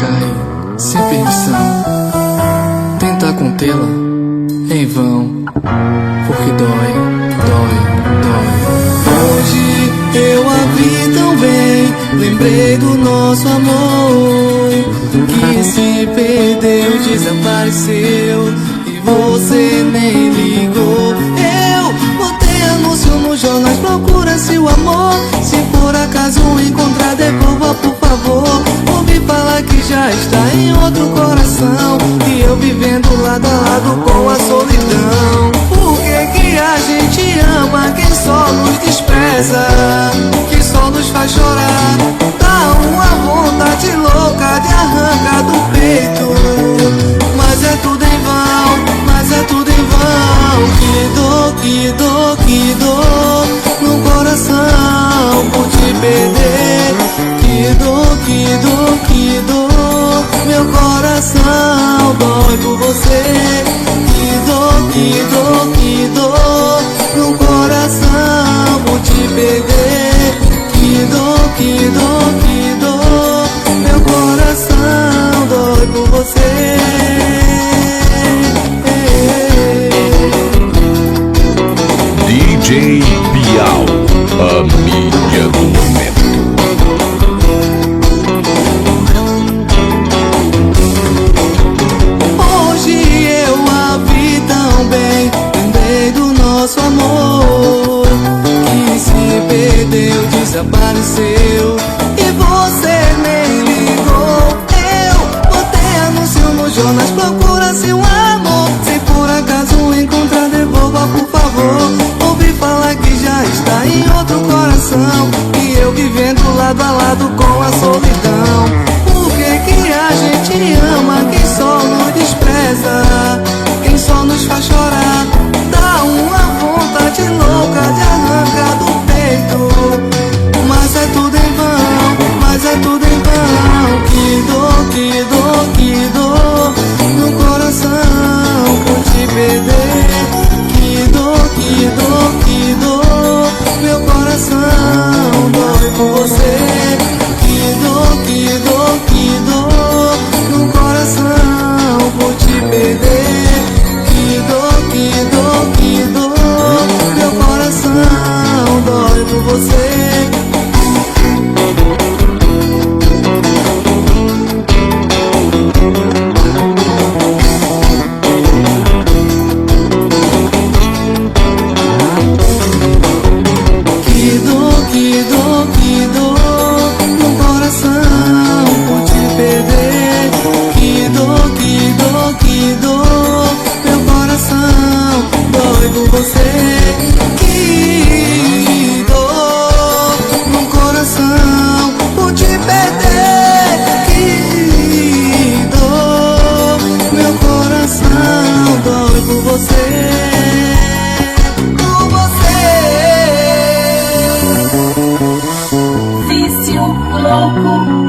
cai sem permissão. Tenta contê-la em vão, porque dói, dói, dói. Hoje eu a vi tão bem, lembrei do nosso amor, que se perdeu, desapareceu e você nem ligou. Eu botei anúncio nos jornais, procura-se o amor. Se por acaso encontrar, devolva por favor. Ouvi falar que já está em outro coração, e eu vivendo lado a lado com a solidão. Por que a gente ama quem só nos despreza, que só nos faz chorar? Dá uma vontade louca de arrancar do peito, mas é tudo em vão, mas é tudo em vão. Que dor, que dor, que dor no coração por te perder. Que dor, que dor, que dor, meu coração dói por você. Que dor, que dor, que dor no coração por te perder. Que dor, que dor, que dor, meu coração dói por você. DJ Bial, a mídia do momento. Hoje eu a vi tão bem, lembrei do nosso amor, que se perdeu, desapareceu e você nem ligou. Eu botei anúncio nos jornais, procura-se um amor. Se por acaso encontrar, devolva por favor. Ouvi falar que já está em outro coração, e eu vivendo lado a lado com a solidão. Por que a gente ama quem só nos despreza, quem só nos faz chorar? Dá uma vontade louca de arrancar do peito, mas é tudo em vão, mas é tudo em vão. Que dor, que dor, que dor no coração por te perder. Que dor, que dor, que dor, meu coração dói por você. Que dor, que dor, que dor no coração por te perder. Que dor, que dor, que dor, meu coração dói por você. Que dor, que dor, que dor no coração por te perder. Que dor, que dor, que dor, meu coração dói por você. Que dor no coração por te perder. Que dor, meu coração dói por você. Vício louco.